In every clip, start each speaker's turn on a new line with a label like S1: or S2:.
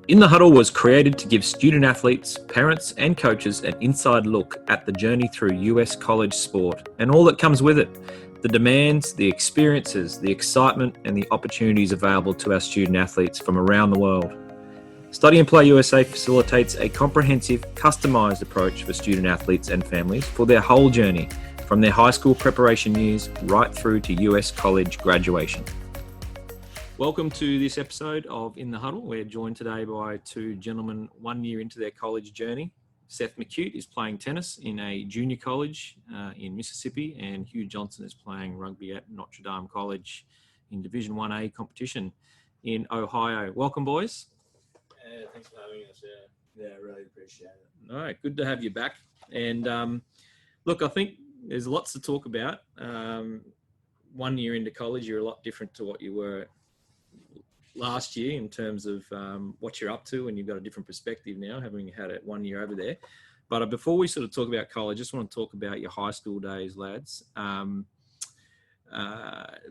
S1: In the Huddle was created to give student athletes, parents, and coaches an inside look at the journey through US college sport and all that comes with it. The demands, the experiences, the excitement, and the opportunities available to our student athletes from around the world. Study and Play USA facilitates a comprehensive, customised approach for student athletes and families for their whole journey, from their high school preparation years right through to US college graduation. Welcome to this episode of In the Huddle. We're joined today by two gentlemen 1 year into their college journey. Seth Macute is playing tennis in a junior college in Mississippi, and Hugh Johnston is playing rugby at Notre Dame College in Division 1A competition in Ohio. Welcome, boys.
S2: Yeah, thanks for having us. Yeah, really appreciate it.
S1: All right, good to have you back. And look, I think there's lots to talk about. 1 year into college, you're a lot different to what you were last year in terms of what you're up to, and you've got a different perspective now, having had it 1 year over there. But before we sort of talk about college, I just want to talk about your high school days, lads.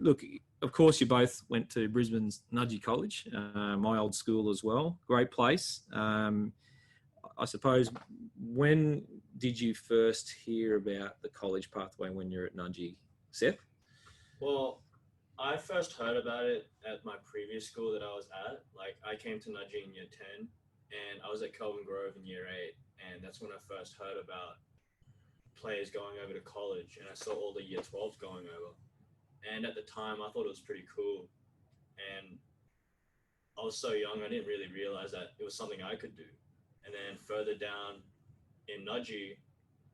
S1: Look, of course, you both went to Brisbane's Nudgee College, my old school as well. Great place. I suppose, when did you first hear about the college pathway when you're at Nudgee, Seth?
S2: Well, I first heard about it at my previous school that I was at. Like, I came to Nudgee in year 10, and I was at Kelvin Grove in year 8, and that's when I first heard about players going over to college, and I saw all the year 12s going over. And at the time, I thought it was pretty cool, and I was so young, I didn't really realize that it was something I could do. And then further down in Nudgee,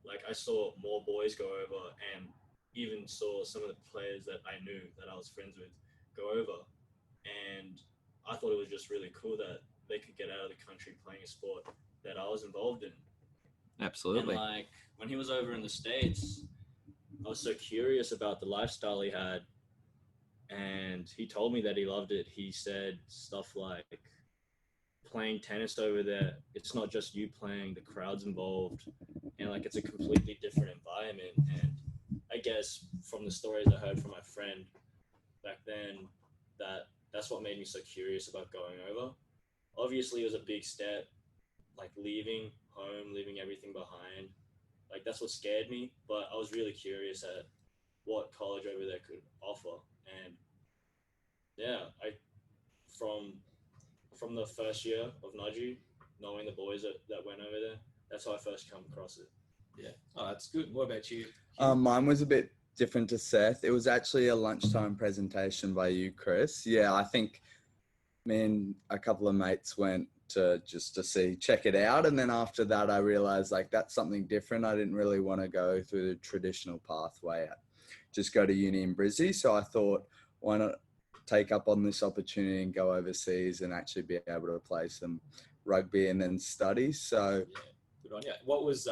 S2: like, I saw more boys go over, and even saw some of the players that I knew, that I was friends with, go over. And I thought it was just really cool that they could get out of the country playing a sport that I was involved in.
S1: Absolutely.
S2: And like, when he was over in the States, I was so curious about the lifestyle he had. And he told me that he loved it. He said stuff like, playing tennis over there, it's not just you playing, the crowd's involved. And like, it's a completely different environment. And I guess from the stories I heard from my friend back then, that's what made me so curious about going over. Obviously, it was a big step, like leaving home, leaving everything behind. Like, that's what scared me, but I was really curious at what college over there could offer. And yeah, from the first year of Nudgee, knowing the boys that went over there, that's how I first come across it.
S1: Yeah. Oh, that's good. What about you?
S3: Mine was a bit different to Seth. It was actually a lunchtime presentation by you, Chris. Yeah, I think me and a couple of mates went to check it out. And then after that, I realized like that's something different. I didn't really want to go through the traditional pathway, just go to uni in Brizzy. So I thought, why not take up on this opportunity and go overseas and actually be able to play some rugby and then study. So
S1: yeah, good on you. What was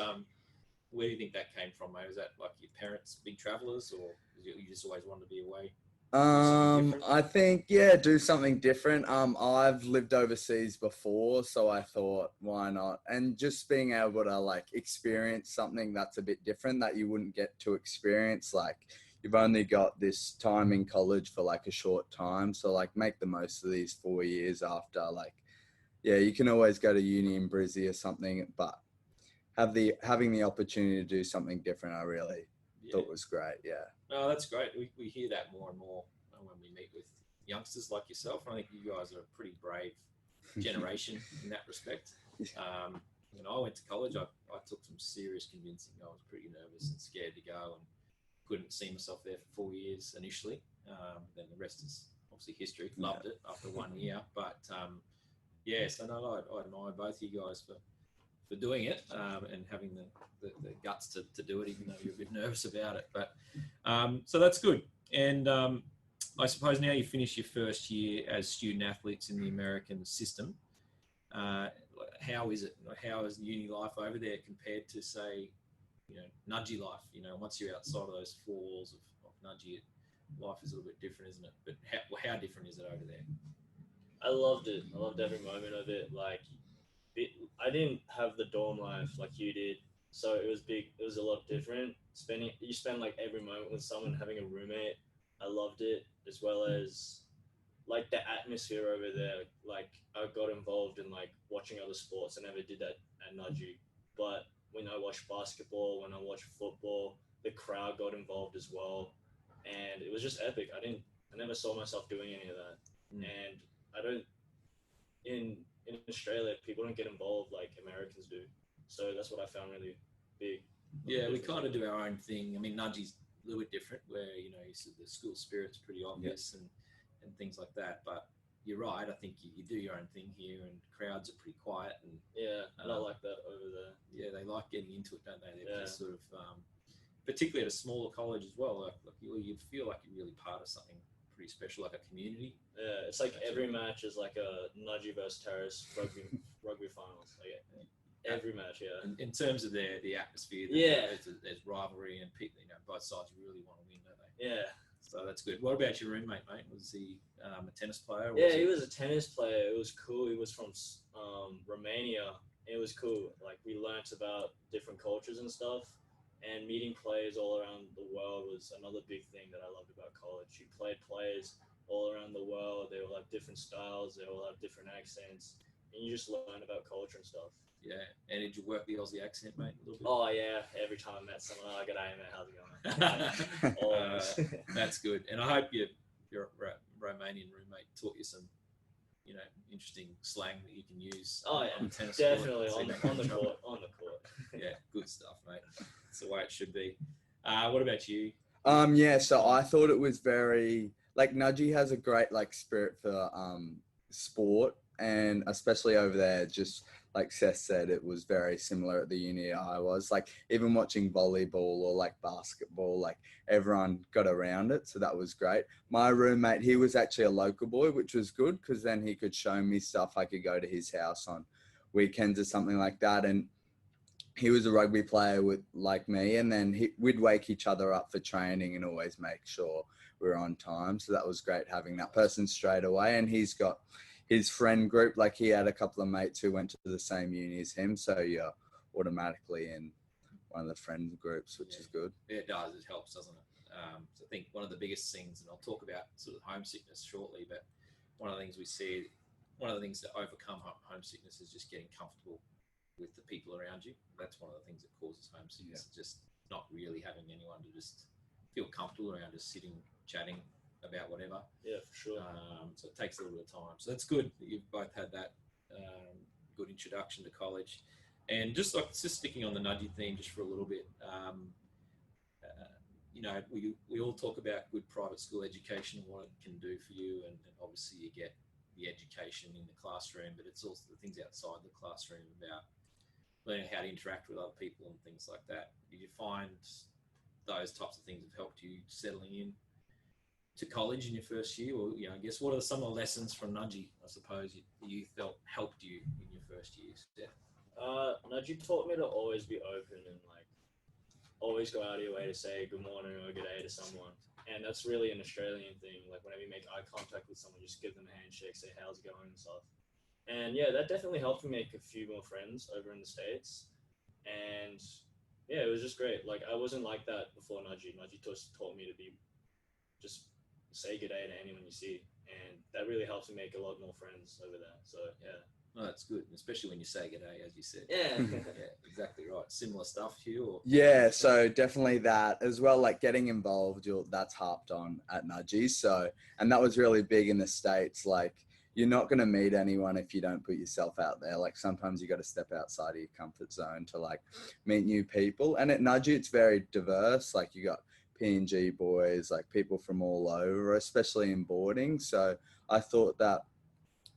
S1: where do you think that came from, mate? Was that like your parents big travellers, or you just always wanted to be away?
S3: I think, yeah, do something different. I've lived overseas before, so I thought, why not? And just being able to like experience something that's a bit different that you wouldn't get to experience. Like, you've only got this time in college for like a short time. So like, make the most of these 4 years after. Like, yeah, you can always go to uni in Brizzy or something, but having the opportunity to do something different, I really thought was great. Yeah.
S1: No, that's great. We hear that more and more when we meet with youngsters like yourself. I think you guys are a pretty brave generation in that respect. When I went to college, I took some serious convincing. I was pretty nervous and scared to go, and couldn't see myself there for 4 years initially. Then the rest is obviously history. Loved it after 1 year. But yes, I know I admire both you guys for doing it and having the guts to do it, even though you're a bit nervous about it. But so that's good. And I suppose now you finish your first year as student athletes in the American system. How is it? How is uni life over there compared to, say, Nudgee life? Once you're outside of those four walls of Nudgee, life is a little bit different, isn't it? But how different is it over there?
S2: I loved it. I loved every moment of it. Like, I didn't have the dorm life like you did, so it was big. It was a lot different. You spend like every moment with someone, having a roommate. I loved it, as well as like the atmosphere over there. Like I got involved in like watching other sports. I never did that at Nudgee, but when I watched basketball, when I watched football, the crowd got involved as well, and it was just epic. I never saw myself doing any of that, and I don't in Australia people don't get involved like Americans do, so that's what I found really big.
S1: Yeah, we kind of do our own thing. I mean, Nudgee's a little bit different, where you said the school spirit's pretty obvious and things like that. But you're right. I think you do your own thing here, and crowds are pretty quiet. And
S2: not like that over there.
S1: Yeah, they like getting into it, don't they? They're just sort of, particularly at a smaller college as well. Like you feel like you're really part of something pretty special, like a community.
S2: Yeah, it's like every match is like a Nudgee versus Terrace rugby finals. Like every match,
S1: In terms of the atmosphere, there's rivalry and people, both sides really want to win, don't they?
S2: Yeah.
S1: So that's good. What about your roommate, mate? Was he a tennis player?
S2: He was a tennis player. It was cool. He was from Romania. It was cool. Like we learnt about different cultures and stuff, and meeting players all around the world was another big thing that I loved about college. You played players all around the world. They all have different styles. They all have different accents, and you just learn about culture and stuff.
S1: Yeah, and did you work the Aussie accent, mate, a little bit?
S2: Oh, yeah. Every time I met someone, oh, g'day, mate, how's it going?
S1: That's good. And I hope your Romanian roommate taught you some, interesting slang that you can use.
S2: Oh, yeah,
S1: on the tennis
S2: definitely,
S1: court.
S2: on the court.
S1: Yeah, good stuff, mate. That's the way it should be. What about you?
S3: So I thought it was very, like, Nudgee has a great, like, spirit for sport, and especially over there, just like Seth said, it was very similar at the uni I was. Like, even watching volleyball or like basketball, like everyone got around it. So that was great. My roommate, he was actually a local boy, which was good because then he could show me stuff. I could go to his house on weekends or something like that. And he was a rugby player like me. And then we'd wake each other up for training and always make sure we were on time. So that was great having that person straight away. And he's got his friend group, like he had a couple of mates who went to the same uni as him, so you're automatically in one of the friend groups, which is good.
S1: Yeah, it does. It helps, doesn't it? So I think one of the biggest things, and I'll talk about sort of homesickness shortly, but one of the things to overcome homesickness is just getting comfortable with the people around you. That's one of the things that causes homesickness, just not really having anyone to just feel comfortable around, just sitting, chatting about whatever.
S2: Yeah, for sure.
S1: So it takes a little bit of time. So that's good that you've both had that good introduction to college. And just sticking on the Nudgee theme just for a little bit, we all talk about good private school education and what it can do for you, and obviously you get the education in the classroom, but it's also the things outside the classroom about learning how to interact with other people and things like that. Did you find those types of things have helped you settling in to college in your first year? Or I guess what are some of the lessons from Nudgee, I suppose, you felt helped you in your first years? Yeah.
S2: Nudgee taught me to always be open and like always go out of your way to say good morning or good day to someone. And that's really an Australian thing. Like whenever you make eye contact with someone, just give them a handshake, say how's it going and stuff. And yeah, that definitely helped me make a few more friends over in the States. And yeah, it was just great. Like I wasn't like that before Nudgee. Nudgee just taught me to be just say good day to anyone you see, and that really helps me make a lot more friends over there. So yeah.
S1: No, that's good, especially when you say good day, as you said.
S2: Yeah.
S1: Yeah, exactly right. Similar stuff, Hugh? Or...
S3: Yeah, so definitely that as well, like getting involved, that's harped on at Nudgee. So, and that was really big in the States. Like, you're not going to meet anyone if you don't put yourself out there. Like sometimes you got to step outside of your comfort zone to like meet new people. And at Nudgee, it's very diverse. Like you got PNG boys, like people from all over, especially in boarding. So I thought that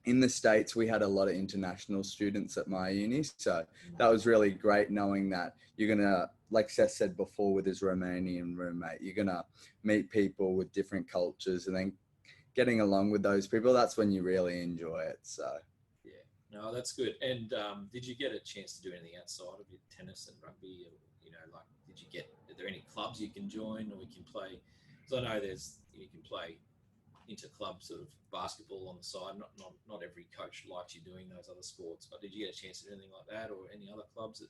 S3: in the States, we had a lot of international students at my uni. So that was really great knowing that you're going to, like Seth said before with his Romanian roommate, you're going to meet people with different cultures, and then getting along with those people, that's when you really enjoy it. So
S1: yeah, no, that's good. And did you get a chance to do anything outside of your tennis and rugby? Or, are there any clubs you can join or you can play? Because I know you can play inter-club sort of basketball on the side. Not every coach likes you doing those other sports, but did you get a chance to do anything like that, or any other clubs that,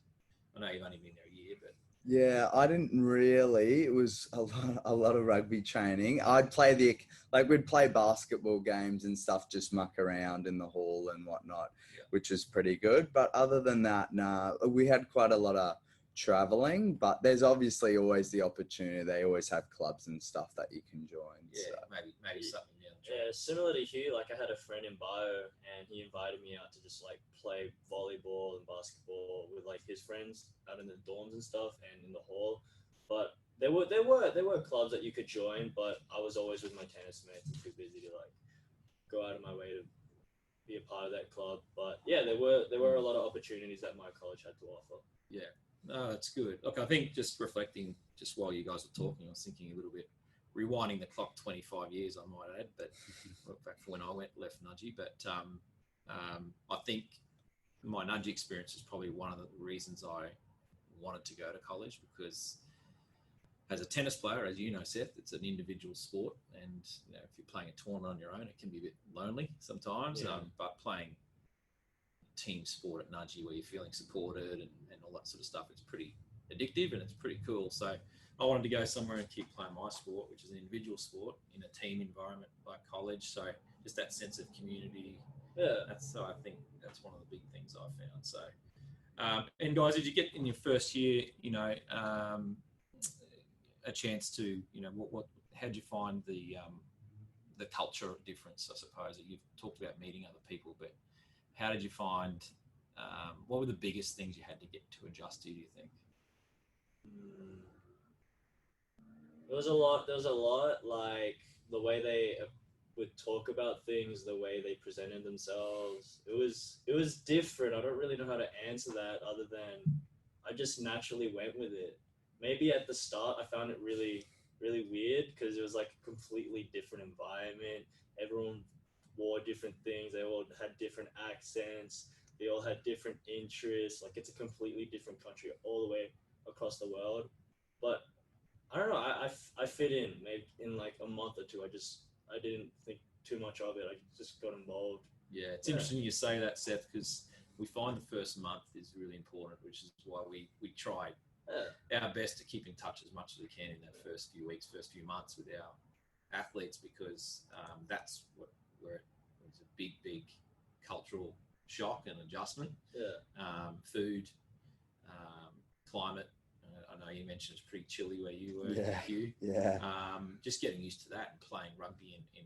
S1: I know you've only been there a year, but
S3: Yeah, I didn't really. It was a lot of rugby training. I'd play we'd play basketball games and stuff, just muck around in the hall and whatnot, which was pretty good. But other than that, nah, we had quite a lot of traveling, but there's obviously always the opportunity. They always have clubs and stuff that you can join.
S1: Yeah,
S3: So.
S1: maybe something down the
S2: Yeah,
S1: track.
S2: similar to Hugh, like I had a friend in bio and he invited me out to just like play volleyball and basketball with like his friends out in the dorms and stuff and in the hall. But there were clubs that you could join, but I was always with my tennis mates and too busy to like go out of my way to be a part of that club. But yeah, there were a lot of opportunities that my college had to offer.
S1: Yeah, no, that's good. Look, I think just reflecting, just while you guys were talking, I was thinking a little bit, rewinding the clock 25 years, I might add, but back from when I left Nudgee. But I think my Nudgee experience is probably one of the reasons I wanted to go to college, because as a tennis player, as you know, Seth, it's an individual sport, and if you're playing a tournament on your own, it can be a bit lonely sometimes.
S2: Yeah.
S1: But playing team sport at Nudgee, where you're feeling supported and all that sort of stuff, it's pretty addictive and it's pretty cool. So I wanted to go somewhere and keep playing my sport, which is an individual sport in a team environment like college. So just that sense of community.
S2: Yeah.
S1: So I think that's one of the big things I found. So, and guys, did you get in your first year, a chance to, how did you find the culture difference? I suppose that you've talked about meeting other people, but how did you find? What were the biggest things you had to get to adjust to? Do you think?
S2: There was a lot. Like the way they would talk about things, the way they presented themselves. It was different. I don't really know how to answer that other than I just naturally went with it. Maybe at the start I found it really, really weird because it was like a completely different environment. Everyone wore different things. They all had different accents. They all had different interests. Like it's a completely different country all the way across the world. But I don't know. I fit in maybe in like a month or two. I didn't think too much of it. I just got involved.
S1: Yeah, it's interesting you say that, Seth, because we find the first month is really important, which is why we try our best to keep in touch as much as we can in that first few weeks, first few months with our athletes, because that's where it was a big cultural shock and adjustment.
S2: Yeah.
S1: Food, climate. I know you mentioned it's pretty chilly where you were,
S3: Yeah.
S1: Hugh.
S3: Yeah.
S1: Just getting used to that and playing rugby in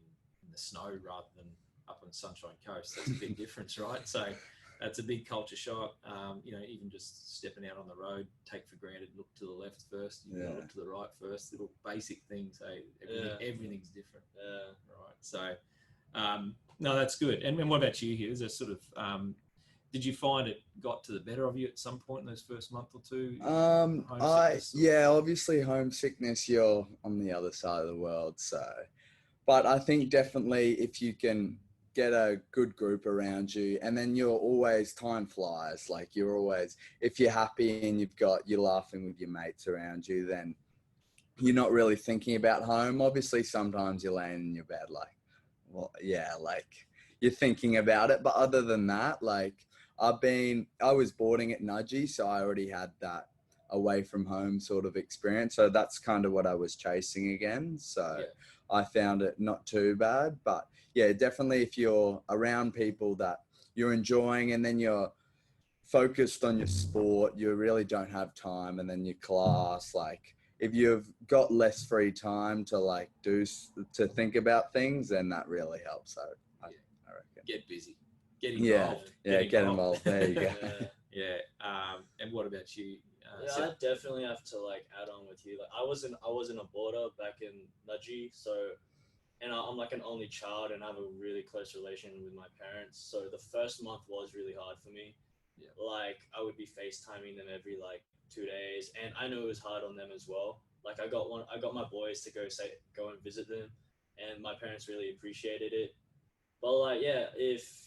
S1: the snow rather than up on the Sunshine Coast. That's a big difference, right? So that's a big culture shock. Even just stepping out on the road, take for granted, look to the left first, look to the right first, little basic things. Everything's different.
S2: Yeah.
S1: Right. So, no, that's good. And what about you, Hugh? Is there sort of, did you find it got to the better of you at some point in those first month or two?
S3: Obviously homesickness, you're on the other side of the world. So, but I think definitely if you can get a good group around you, and then time flies. Like you're always, if you're happy and you're laughing with your mates around you, then you're not really thinking about home. Obviously, sometimes you're laying in your bed like you're thinking about it. But other than that, like I was boarding at Nudgee, so I already had that away from home sort of experience. So that's kind of what I was chasing again. So I found it not too bad, but yeah, definitely if you're around people that you're enjoying and then you're focused on your sport, you really don't have time. And then your class, like if you've got less free time to to think about things, then that really helps. So I reckon.
S1: Get busy. Get involved.
S3: Get involved. There you go.
S1: Yeah. And what about you?
S2: I definitely have to add on with you. Like I wasn't a boarder back in Nudgee, so and I'm like an only child and I have a really close relation with my parents. So the first month was really hard for me.
S1: Yeah.
S2: Like I would be FaceTiming them every 2 days, and I know it was hard on them as well. Like I got my boys to go and visit them, and my parents really appreciated it. But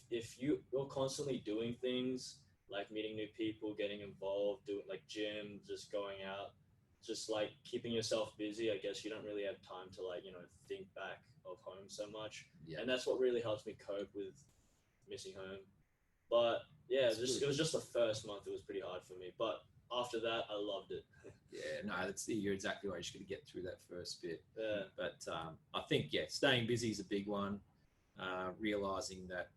S2: if you're constantly doing things like meeting new people, getting involved, doing gym, just going out, just keeping yourself busy, I guess you don't really have time to think back of home so much.
S1: Yeah.
S2: And that's what really helps me cope with missing home. But yeah, it was just the first month. It was pretty hard for me. But after that, I loved it.
S1: Yeah, no, you're exactly right. You just got to get through that first bit.
S2: Yeah.
S1: But I think, staying busy is a big one. Realizing that,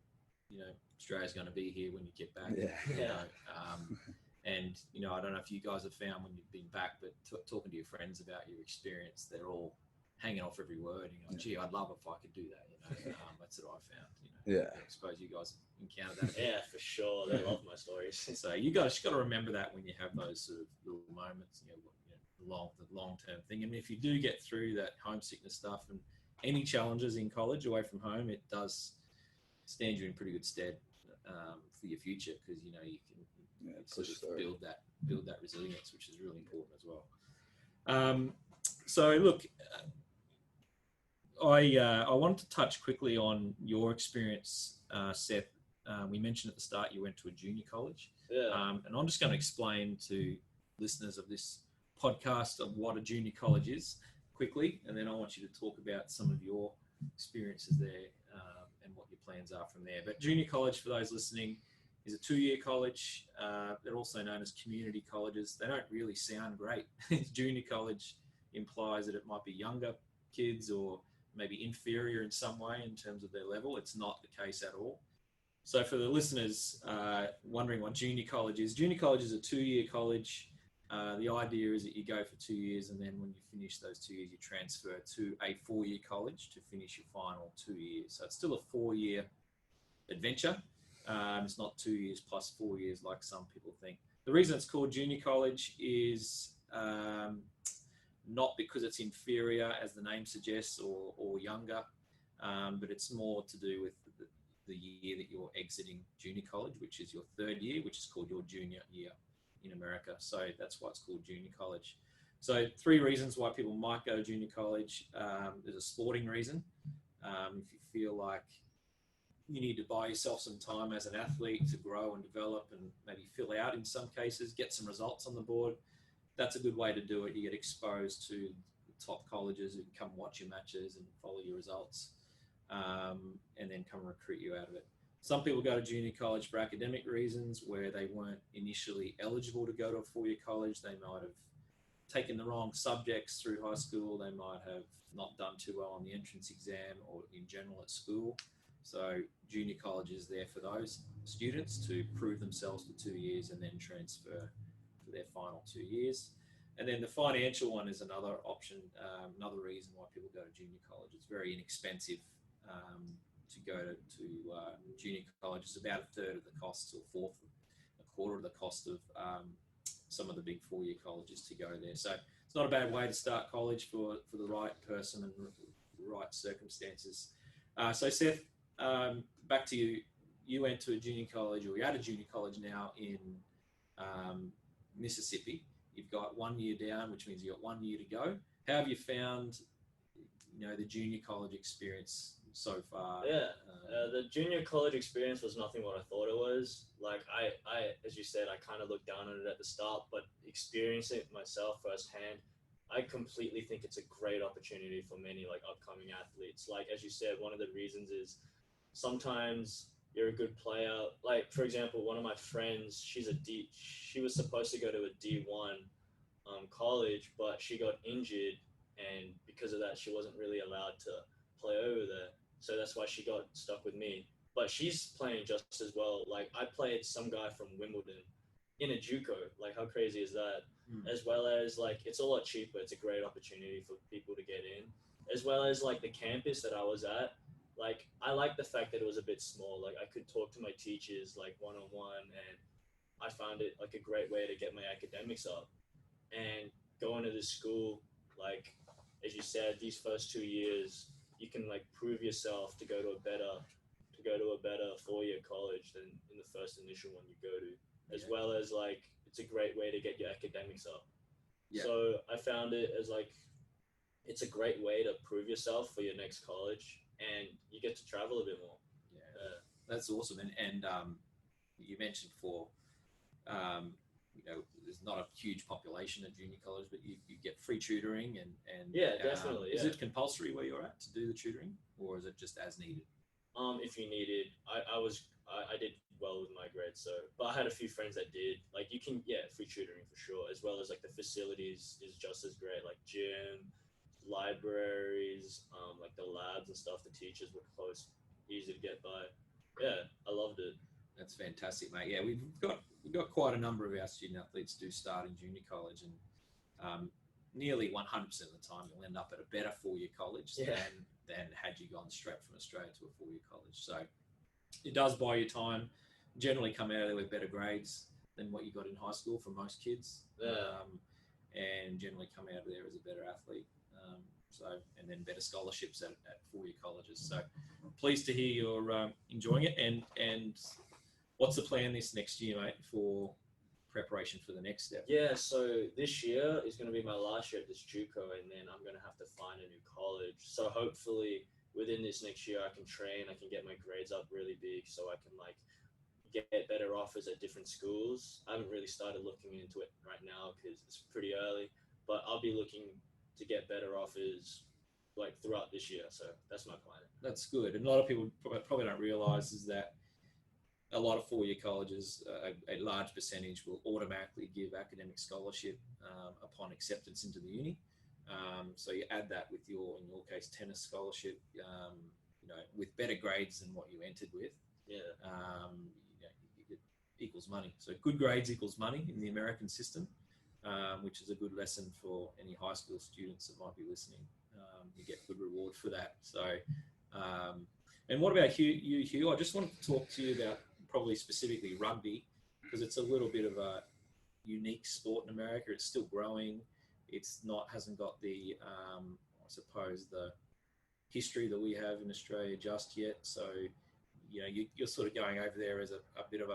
S1: Australia's going to be here when you get back. And, I don't know if you guys have found when you've been back, but talking to your friends about your experience, they're all hanging off every word. Gee, I'd love if I could do that. That's what I found. I suppose you guys encountered that.
S2: Yeah, for sure. They love my stories.
S1: So you guys got to remember that when you have those sort of little moments, the long-term thing. I mean, if you do get through that homesickness stuff and any challenges in college away from home, it does stand you in pretty good stead for your future, because you can sort of build that resilience, which is really important as well. So look, I wanted to touch quickly on your experience, Seth. We mentioned at the start you went to a junior college. And I'm just going to explain to listeners of this podcast of what a junior college is quickly, and then I want you to talk about some of your experiences there and what your plans are from there. But junior college, for those listening, is a 2-year college. They're also known as community colleges. They don't really sound great. Junior college implies that it might be younger kids or maybe inferior in some way in terms of their level. It's not the case at all. So for the listeners wondering what junior college is a 2-year college. The idea is that you go for 2 years, and then when you finish those 2 years, you transfer to a 4-year college to finish your final 2 years. So it's still a 4-year adventure. It's not 2 years plus 4 years like some people think. The reason it's called junior college is not because it's inferior, as the name suggests, or younger, but it's more to do with the year that you're exiting junior college, which is your 3rd year, which is called your junior year in America. So that's why it's called junior college. So 3 reasons why people might go to junior college. There's a sporting reason. If you feel like you need to buy yourself some time as an athlete to grow and develop and maybe fill out in some cases, get some results on the board, that's a good way to do it. You get exposed to the top colleges who can come watch your matches and follow your results, and then come recruit you out of it. Some people go to junior college for academic reasons, where they weren't initially eligible to go to a 4-year college. They might have taken the wrong subjects through high school. They might have not done too well on the entrance exam or in general at school. So junior college is there for those students to prove themselves for 2 years and then transfer for their final 2 years. And then the financial one is another option, another reason why people go to junior college. It's very inexpensive to go to junior college. It's about a third of the cost, or a quarter of the cost of some of the big 4-year colleges to go there. So it's not a bad way to start college for the right person and the right circumstances. So Seth, back to you. You went to a junior college, or you're at a junior college now in Mississippi. You've got 1 year down, which means you've got 1 year to go. How have you found, the junior college experience so far?
S2: The junior college experience was nothing what I thought it was. Like I as you said, I kind of looked down on it at the start, but experiencing it myself firsthand, I completely think it's a great opportunity for many like upcoming athletes. Like, as you said, one of the reasons is sometimes you're a good player. Like, for example, one of my friends, she was supposed to go to a D1 college, but she got injured, and because of that, she wasn't really allowed to play over there. So that's why she got stuck with me. But she's playing just as well. Like, I played some guy from Wimbledon in a JUCO. Like, how crazy is that? As well as, like, it's a lot cheaper. It's a great opportunity for people to get in. As well as, like, the campus that I was at. Like, I like the fact that it was a bit small. Like, I could talk to my teachers, like, one-on-one, and I found it, like, a great way to get my academics up. And going to this school, like, as you said, these first 2 years, you can, like, prove yourself to go to a better 4-year college than in the first initial one you go to. As well as, like, it's a great way to get your academics up. Yeah. So I found it as, like, it's a great way to prove yourself for your next college, and you get to travel a bit more.
S1: Yeah, that's awesome. And you mentioned before, there's not a huge population at junior college, but you get free tutoring and
S2: yeah, definitely.
S1: Is it compulsory where you're at to do the tutoring, or is it just as needed?
S2: If you needed, I did well with my grades, so but I had a few friends that did. Like you can free tutoring for sure, as well as like the facilities is just as great, like gym, libraries, like the labs and stuff. The teachers were close, easy to get by. Yeah, I loved it.
S1: That's fantastic, mate. Yeah, we've got quite a number of our student athletes do start in junior college, and nearly 100% of the time you'll end up at a better 4-year college than had you gone straight from Australia to a 4-year college. So it does buy you time. Generally come out of there with better grades than what you got in high school for most kids, and generally come out of there as a better athlete. And then better scholarships at 4-year colleges. So pleased to hear you're enjoying it. And what's the plan this next year, mate, for preparation for the next step?
S2: Yeah, so this year is going to be my last year at this JUCO, and then I'm going to have to find a new college. So hopefully within this next year I can train, I can get my grades up really big so I can like get better offers at different schools. I haven't really started looking into it right now because it's pretty early, but I'll be looking to get better offers like throughout this year. So that's my plan.
S1: That's good. And a lot of people probably don't realise is that a lot of 4-year colleges, a large percentage will automatically give academic scholarship upon acceptance into the uni. So you add that with in your case, tennis scholarship, with better grades than what you entered with.
S2: Yeah.
S1: It equals money. So good grades equals money in the American system, which is a good lesson for any high school students that might be listening. You get good reward for that. So, and what about Hugh? I just wanted to talk to you about probably specifically rugby, because it's a little bit of a unique sport in America. It's still growing. Hasn't got the, I suppose, the history that we have in Australia just yet. So, you're sort of going over there as a bit of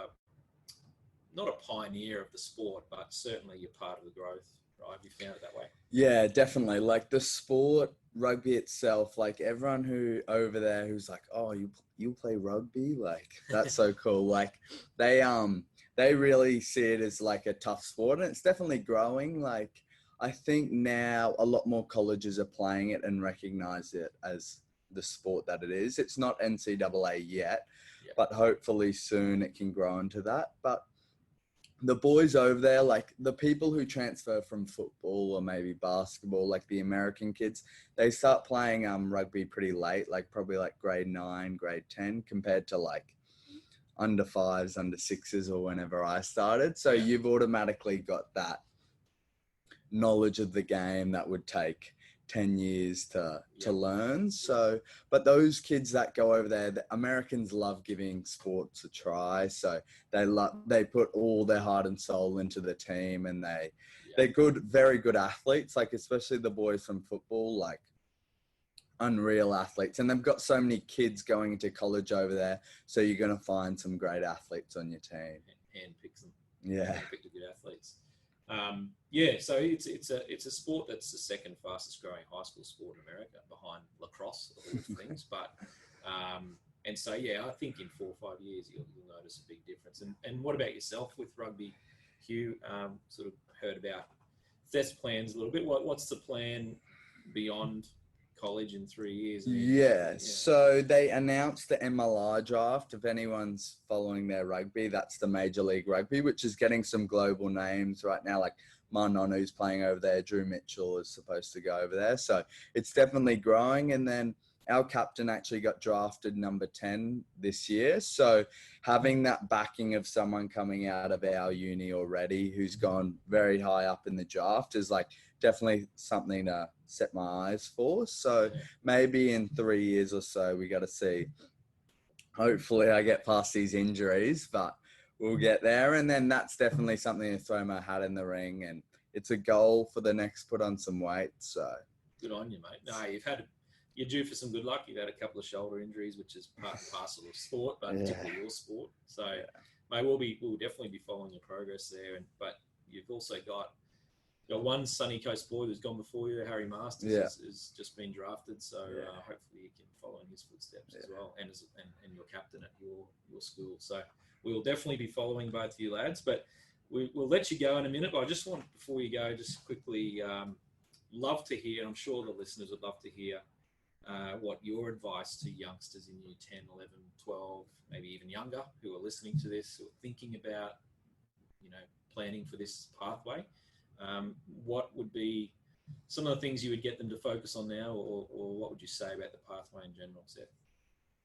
S1: not a pioneer of the sport, but certainly you're part of the growth, right? Have you found it that way?
S3: Yeah, definitely. Like the sport, rugby itself, like everyone who over there who's like, oh, you play rugby? Like, that's so cool. Like they really see it as like a tough sport, and it's definitely growing. Like I think now a lot more colleges are playing it and recognize it as the sport that it is. It's not NCAA yet, but hopefully soon it can grow into that. But the boys over there, like the people who transfer from football or maybe basketball, like the American kids, they start playing rugby pretty late, like probably like grade 9, grade 10, compared to like under 5s, under 6s, or whenever I started. So you've automatically got that knowledge of the game that would take 10 years to learn. So, but those kids that go over there, the Americans love giving sports a try. So they put all their heart and soul into the team, and they're good, very good athletes, like especially the boys from football, like unreal athletes. And they've got so many kids going into college over there. So you're going to find some great athletes on your team.
S1: And pick them.
S3: Yeah.
S1: Pick the good athletes. So it's a sport that's the second fastest growing high school sport in America, behind lacrosse of all things. But and so I think in 4 or 5 years you'll notice a big difference. And what about yourself with rugby, Hugh? Sort of heard about Seth's plans a little bit. What's the plan beyond college in 3 years?
S3: So they announced the MLR draft. If anyone's following their rugby, that's the Major League Rugby, which is getting some global names right now, like Marnonu's playing over there. Drew Mitchell is supposed to go over there. So it's definitely growing. And then our captain actually got drafted number 10 this year. So having that backing of someone coming out of our uni already who's gone very high up in the draft is like definitely something to set my eyes for. So maybe in 3 years or so, we got to see. Hopefully I get past these injuries, but we'll get there. And then that's definitely something to throw my hat in the ring. And it's a goal for the next put on some weight. So
S1: good on you, mate. No, you're due for some good luck. You've had a couple of shoulder injuries, which is part and parcel of sport, but particularly your sport. So, mate, we'll definitely be following your progress there. But you've also got one Sunny Coast boy who's gone before you, Harry Masters, has just been drafted. So hopefully you can follow in his footsteps as well, and your captain at your school. So we'll definitely be following both of you lads. But we'll let you go in a minute. But I just want, before you go, just quickly love to hear, and I'm sure the listeners would love to hear, what your advice to youngsters in year 10, 11, 12, maybe even younger, who are listening to this, who are thinking about, planning for this pathway. What would be some of the things you would get them to focus on now, or what would you say about the pathway in general, Seth?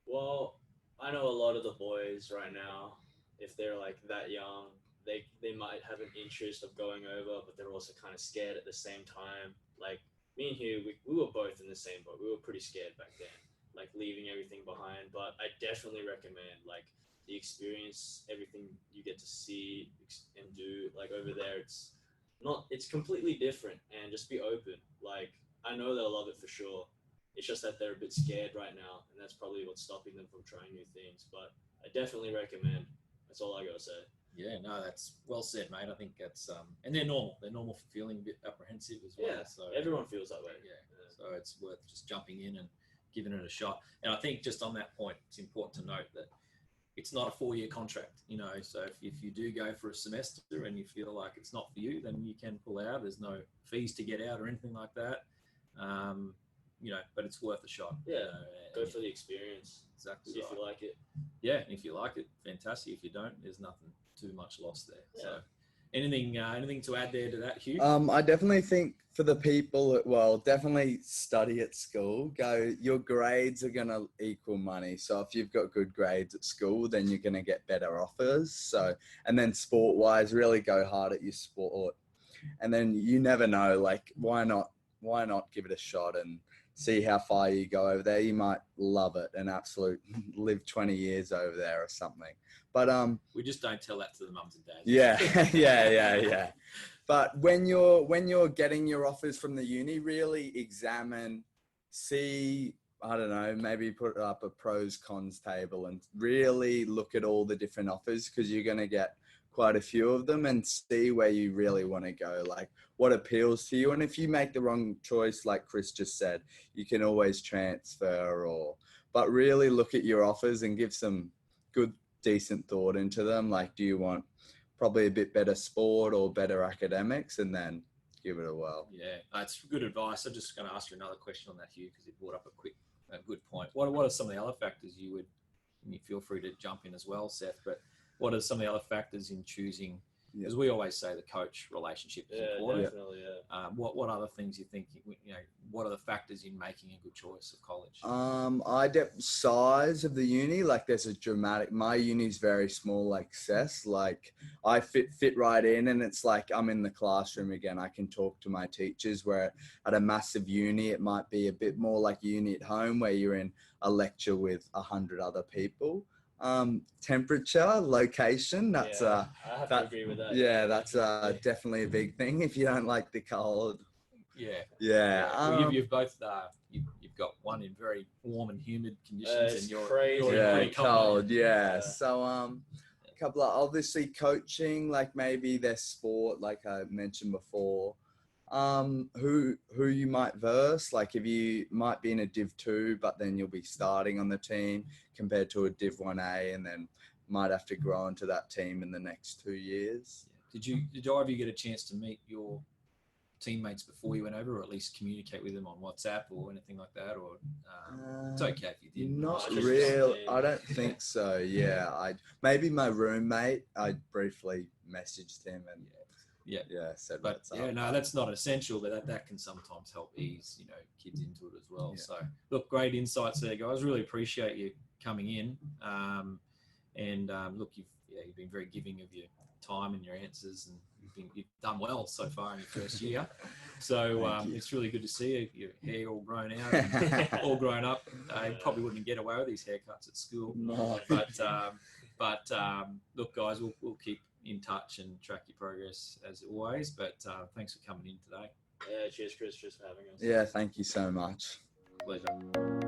S2: Well, I know a lot of the boys right now, if they're like that young, they might have an interest of going over, but they're also kind of scared at the same time. Like me and Hugh, we were both in the same boat. We were pretty scared back then, like leaving everything behind. But I definitely recommend like the experience, everything you get to see and do like over there. It's completely different, and just be open. Like I know they'll love it for sure. It's just that they're a bit scared right now, and that's probably what's stopping them from trying new things. But I definitely recommend. That's all I gotta say.
S1: Yeah, no, that's well said, mate. I think that's and they're normal. They're normal for feeling a bit apprehensive as well.
S2: Yeah,
S1: so
S2: everyone feels that way.
S1: Yeah, so it's worth just jumping in and giving it a shot. And I think just on that point, it's important to note that it's not a 4-year contract, so if you do go for a semester and you feel like it's not for you, then you can pull out. There's no fees to get out or anything like that. But it's worth a shot.
S2: Yeah, go for the experience.
S1: Exactly.
S2: See if you like it.
S1: Yeah, and if you like it, fantastic. If you don't, there's nothing too much lost there.
S2: Yeah.
S1: So anything to add there to that, Hugh?
S3: I definitely think for the people, definitely study at school. Your grades are going to equal money. So if you've got good grades at school, then you're going to get better offers. So, and then sport-wise, really go hard at your sport. And then you never know, like, why not give it a shot and see how far you go over there. You might love it and live 20 years over there or something. But
S1: we just don't tell that to the mums and dads.
S3: Yeah, yeah. But when you're getting your offers from the uni, really examine, see, I don't know, maybe put up a pros cons table and really look at all the different offers, because you're going to get quite a few of them, and see where you really want to go, like what appeals to you. And if you make the wrong choice, like Chris just said, you can always transfer, but really look at your offers and give some good, decent thought into them. Like, do you want probably a bit better sport or better academics, and then give it a whirl.
S1: Yeah, that's good advice. I'm just going to ask you another question on that, Hugh, because you brought up a good point. What are some of the other factors you would, and you feel free to jump in as well, Seth, but what are some of the other factors in choosing, because we always say the coach relationship is important.
S2: Definitely, yeah.
S1: What other things you think, what are the factors in making a good choice of college?
S3: Size of the uni, like there's a dramatic, my uni's very small, like Seth, like I fit right in, and it's like I'm in the classroom again. I can talk to my teachers, where at a massive uni, it might be a bit more like uni at home, where you're in a lecture with 100 other people. Temperature, location, that's
S2: I have to agree with that.
S3: Yeah, that's definitely a big thing if you don't like the cold.
S1: Yeah. Well, you've both you've got one in very warm and humid conditions, and you're pretty
S3: cold. Yeah. So a couple of, obviously, coaching, like maybe their sport, like I mentioned before. Who you might verse, like if you might be in a Div 2, but then you'll be starting on the team compared to a Div 1A, and then might have to grow into that team in the next 2 years.
S1: Did either of you get a chance to meet your teammates before you went over, or at least communicate with them on WhatsApp or anything like that? Or it's okay if you didn't.
S3: Not real. I don't think so. Yeah, maybe my roommate. I briefly messaged him and. Said
S1: but that's not essential, but that can sometimes help ease kids into it as well. Yeah. So look, great insights there, guys. Really appreciate you coming in, look, you've been very giving of your time and your answers, and you've done well so far in your first year. So it's really good to see your hair all grown out, and all grown up. You probably wouldn't get away with these haircuts at school.
S3: No.
S1: But look, guys, we'll keep in touch and track your progress as always. But thanks for coming in today.
S2: Yeah, cheers, Chris. Cheers for having us.
S3: Yeah, thank you so much.
S1: Pleasure.